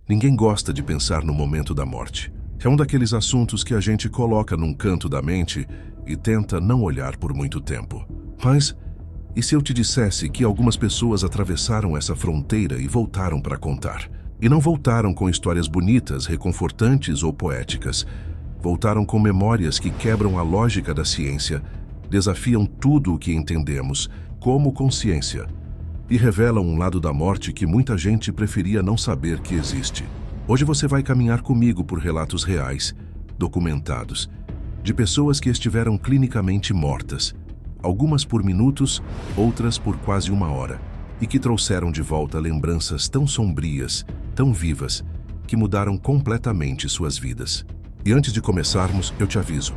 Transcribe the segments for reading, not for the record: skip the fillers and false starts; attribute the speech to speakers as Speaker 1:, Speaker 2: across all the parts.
Speaker 1: Ninguém gosta de pensar no momento da morte. É um daqueles assuntos que a gente coloca num canto da mente e tenta não olhar por muito tempo. Mas, e se eu te dissesse que algumas pessoas atravessaram essa fronteira e voltaram para contar? E não voltaram com histórias bonitas, reconfortantes ou poéticas. Voltaram com memórias que quebram a lógica da ciência, desafiam tudo o que entendemos, como consciência, e revelam um lado da morte que muita gente preferia não saber que existe. Hoje você vai caminhar comigo por relatos reais, documentados, de pessoas que estiveram clinicamente mortas, algumas por minutos, outras por quase uma hora, e que trouxeram de volta lembranças tão sombrias, tão vivas, que mudaram completamente suas vidas. E antes de começarmos, eu te aviso,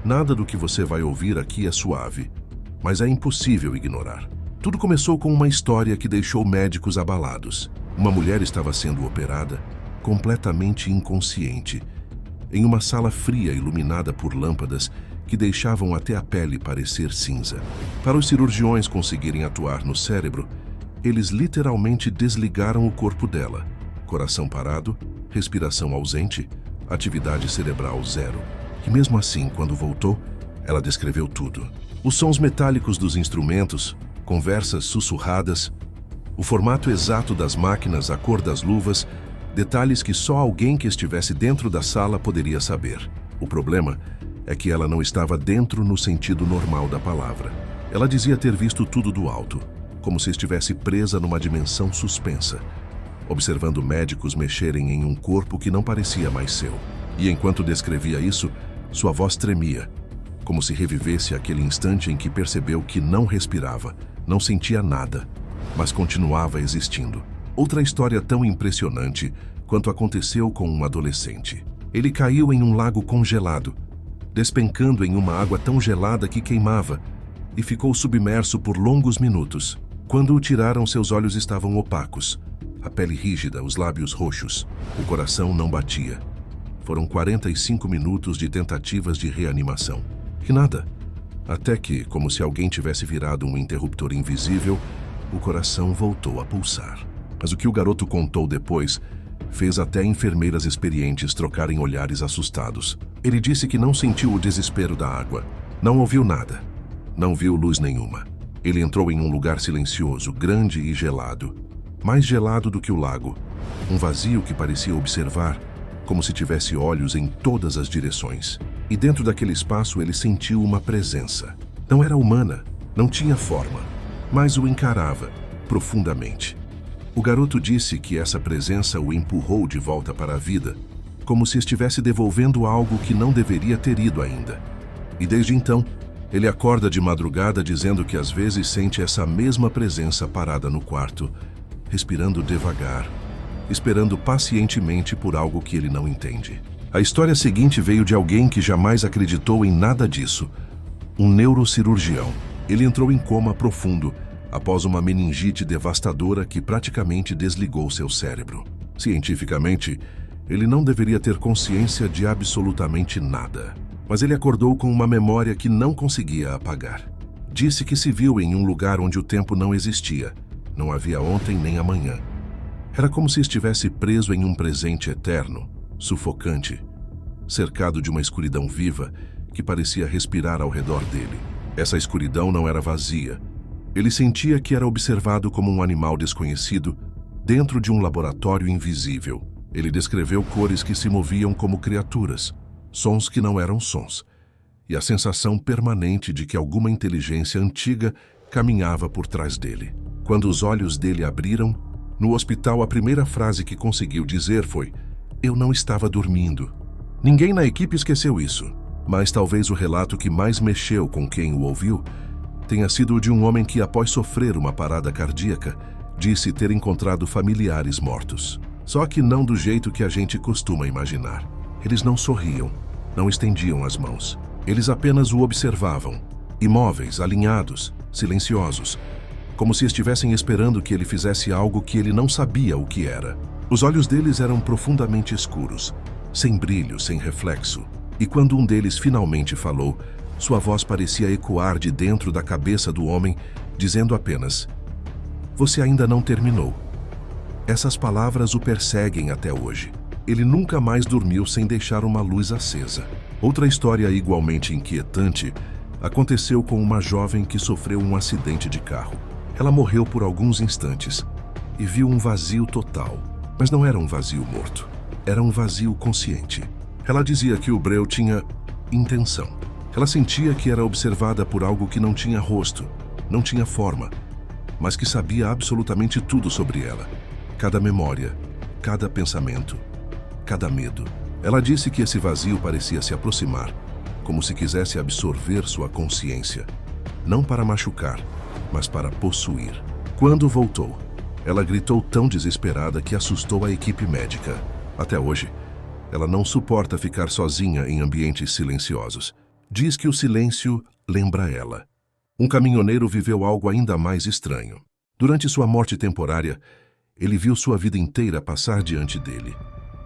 Speaker 1: nada do que você vai ouvir aqui é suave, mas é impossível ignorar. Tudo começou com uma história que deixou médicos abalados. Uma mulher estava sendo operada, completamente inconsciente, em uma sala fria iluminada por lâmpadas que deixavam até a pele parecer cinza. Para os cirurgiões conseguirem atuar no cérebro, eles literalmente desligaram o corpo dela. Coração parado, respiração ausente, atividade cerebral zero. E mesmo assim, quando voltou, ela descreveu tudo. Os sons metálicos dos instrumentos, conversas sussurradas, o formato exato das máquinas, a cor das luvas, detalhes que só alguém que estivesse dentro da sala poderia saber. O problema é que ela não estava dentro no sentido normal da palavra. Ela dizia ter visto tudo do alto, como se estivesse presa numa dimensão suspensa, observando médicos mexerem em um corpo que não parecia mais seu. E enquanto descrevia isso, sua voz tremia, como se revivesse aquele instante em que percebeu que não respirava, não sentia nada, mas continuava existindo. Outra história tão impressionante quanto aconteceu com um adolescente. Ele caiu em um lago congelado, despencando em uma água tão gelada que queimava, e ficou submerso por longos minutos. Quando o tiraram, seus olhos estavam opacos, a pele rígida, os lábios roxos. O coração não batia. Foram 45 minutos de tentativas de reanimação. E nada. Até que, como se alguém tivesse virado um interruptor invisível, o coração voltou a pulsar. Mas o que o garoto contou depois fez até enfermeiras experientes trocarem olhares assustados. Ele disse que não sentiu o desespero da água, não ouviu nada, não viu luz nenhuma. Ele entrou em um lugar silencioso, grande e gelado, mais gelado do que o lago, um vazio que parecia observar, como se tivesse olhos em todas as direções. E dentro daquele espaço ele sentiu uma presença. Não era humana, não tinha forma, mas o encarava profundamente. O garoto disse que essa presença o empurrou de volta para a vida, como se estivesse devolvendo algo que não deveria ter ido ainda. E desde então, ele acorda de madrugada dizendo que às vezes sente essa mesma presença parada no quarto, respirando devagar, esperando pacientemente por algo que ele não entende. A história seguinte veio de alguém que jamais acreditou em nada disso, um neurocirurgião. Ele entrou em coma profundo após uma meningite devastadora que praticamente desligou seu cérebro. Cientificamente, ele não deveria ter consciência de absolutamente nada. Mas ele acordou com uma memória que não conseguia apagar. Disse que se viu em um lugar onde o tempo não existia. Não havia ontem nem amanhã. Era como se estivesse preso em um presente eterno, sufocante, cercado de uma escuridão viva que parecia respirar ao redor dele. Essa escuridão não era vazia. Ele sentia que era observado como um animal desconhecido dentro de um laboratório invisível. Ele descreveu cores que se moviam como criaturas, sons que não eram sons, e a sensação permanente de que alguma inteligência antiga caminhava por trás dele. Quando os olhos dele abriram, no hospital a primeira frase que conseguiu dizer foi: "Eu não estava dormindo." Ninguém na equipe esqueceu isso, mas talvez o relato que mais mexeu com quem o ouviu tenha sido o de um homem que, após sofrer uma parada cardíaca, disse ter encontrado familiares mortos. Só que não do jeito que a gente costuma imaginar. Eles não sorriam, não estendiam as mãos. Eles apenas o observavam, imóveis, alinhados, silenciosos, como se estivessem esperando que ele fizesse algo que ele não sabia o que era. Os olhos deles eram profundamente escuros, sem brilho, sem reflexo. E quando um deles finalmente falou, sua voz parecia ecoar de dentro da cabeça do homem, dizendo apenas: "Você ainda não terminou." Essas palavras o perseguem até hoje. Ele nunca mais dormiu sem deixar uma luz acesa. Outra história igualmente inquietante aconteceu com uma jovem que sofreu um acidente de carro. Ela morreu por alguns instantes e viu um vazio total. Mas não era um vazio morto. Era um vazio consciente. Ela dizia que o breu tinha intenção. Ela sentia que era observada por algo que não tinha rosto, não tinha forma, mas que sabia absolutamente tudo sobre ela. Cada memória, cada pensamento, cada medo. Ela disse que esse vazio parecia se aproximar, como se quisesse absorver sua consciência. Não para machucar, mas para possuir. Quando voltou, ela gritou tão desesperada que assustou a equipe médica. Até hoje, ela não suporta ficar sozinha em ambientes silenciosos. Diz que o silêncio lembra ela. Um caminhoneiro viveu algo ainda mais estranho. Durante sua morte temporária, ele viu sua vida inteira passar diante dele,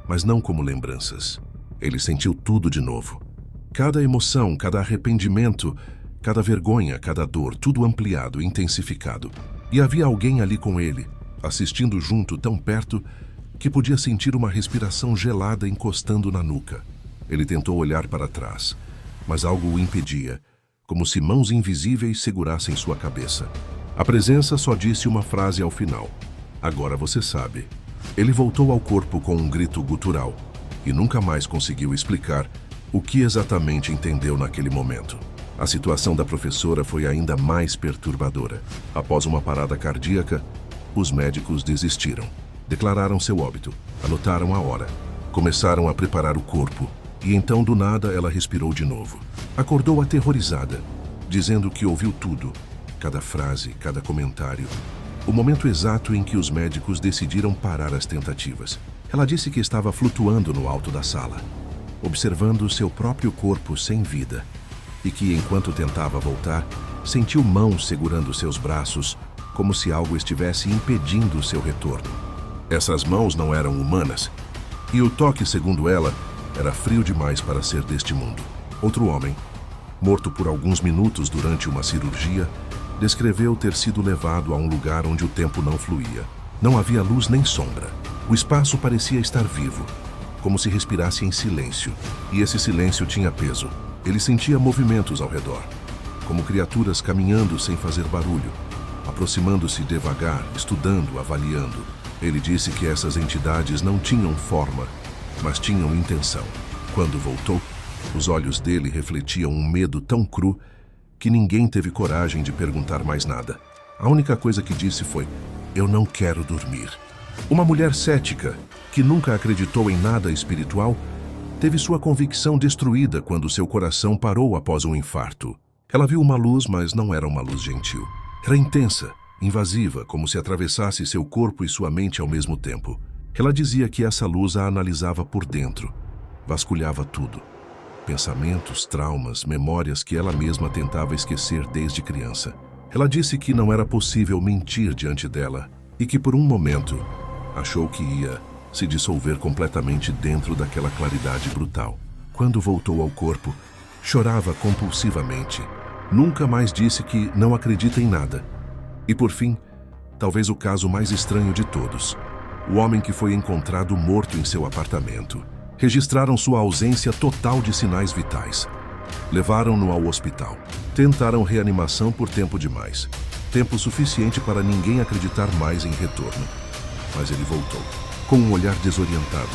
Speaker 1: mas não como lembranças. Ele sentiu tudo de novo. Cada emoção, cada arrependimento, cada vergonha, cada dor, tudo ampliado, intensificado. E havia alguém ali com ele, assistindo junto, tão perto, que podia sentir uma respiração gelada encostando na nuca. Ele tentou olhar para trás, mas algo o impedia, como se mãos invisíveis segurassem sua cabeça. A presença só disse uma frase ao final: "Agora você sabe." Ele voltou ao corpo com um grito gutural e nunca mais conseguiu explicar o que exatamente entendeu naquele momento. A situação da professora foi ainda mais perturbadora. Após uma parada cardíaca, os médicos desistiram. Declararam seu óbito, anotaram a hora, começaram a preparar o corpo, e então do nada ela respirou de novo. Acordou aterrorizada, dizendo que ouviu tudo, cada frase, cada comentário, o momento exato em que os médicos decidiram parar as tentativas. Ela disse que estava flutuando no alto da sala, observando seu próprio corpo sem vida, e que enquanto tentava voltar, sentiu mãos segurando seus braços, como se algo estivesse impedindo seu retorno. Essas mãos não eram humanas, e o toque, segundo ela, era frio demais para ser deste mundo. Outro homem, morto por alguns minutos durante uma cirurgia, descreveu ter sido levado a um lugar onde o tempo não fluía. Não havia luz nem sombra. O espaço parecia estar vivo, como se respirasse em silêncio, e esse silêncio tinha peso. Ele sentia movimentos ao redor, como criaturas caminhando sem fazer barulho, aproximando-se devagar, estudando, avaliando. Ele disse que essas entidades não tinham forma, mas tinham intenção. Quando voltou, os olhos dele refletiam um medo tão cru que ninguém teve coragem de perguntar mais nada. A única coisa que disse foi: "Eu não quero dormir." Uma mulher cética, que nunca acreditou em nada espiritual, teve sua convicção destruída quando seu coração parou após um infarto. Ela viu uma luz, mas não era uma luz gentil. Era intensa, invasiva, como se atravessasse seu corpo e sua mente ao mesmo tempo. Ela dizia que essa luz a analisava por dentro, vasculhava tudo. Pensamentos, traumas, memórias que ela mesma tentava esquecer desde criança. Ela disse que não era possível mentir diante dela e que por um momento achou que ia se dissolver completamente dentro daquela claridade brutal. Quando voltou ao corpo, chorava compulsivamente. Nunca mais disse que não acredita em nada. E por fim, talvez o caso mais estranho de todos: o homem que foi encontrado morto em seu apartamento. Registraram sua ausência total de sinais vitais. Levaram-no ao hospital. Tentaram reanimação por tempo demais. Tempo suficiente para ninguém acreditar mais em retorno. Mas ele voltou, com um olhar desorientado,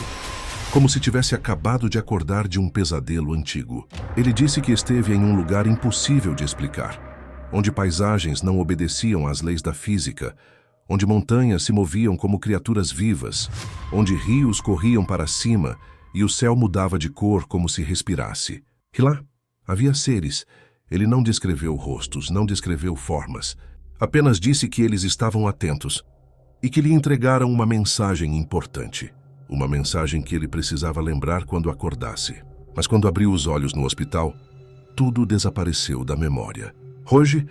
Speaker 1: como se tivesse acabado de acordar de um pesadelo antigo. Ele disse que esteve em um lugar impossível de explicar, onde paisagens não obedeciam às leis da física, onde montanhas se moviam como criaturas vivas, onde rios corriam para cima e o céu mudava de cor como se respirasse. E lá havia seres. Ele não descreveu rostos, não descreveu formas. Apenas disse que eles estavam atentos e que lhe entregaram uma mensagem importante. Uma mensagem que ele precisava lembrar quando acordasse. Mas quando abriu os olhos no hospital, tudo desapareceu da memória. Hoje,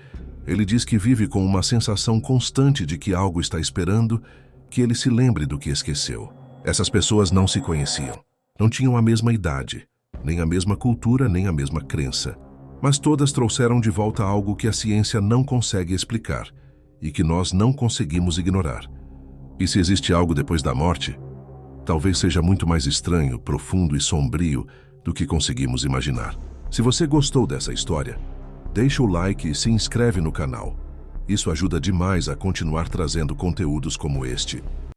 Speaker 1: ele diz que vive com uma sensação constante de que algo está esperando que ele se lembre do que esqueceu. Essas pessoas não se conheciam. Não tinham a mesma idade, nem a mesma cultura, nem a mesma crença. Mas todas trouxeram de volta algo que a ciência não consegue explicar e que nós não conseguimos ignorar. E se existe algo depois da morte, talvez seja muito mais estranho, profundo e sombrio do que conseguimos imaginar. Se você gostou dessa história, deixa o like e se inscreve no canal. Isso ajuda demais a continuar trazendo conteúdos como este.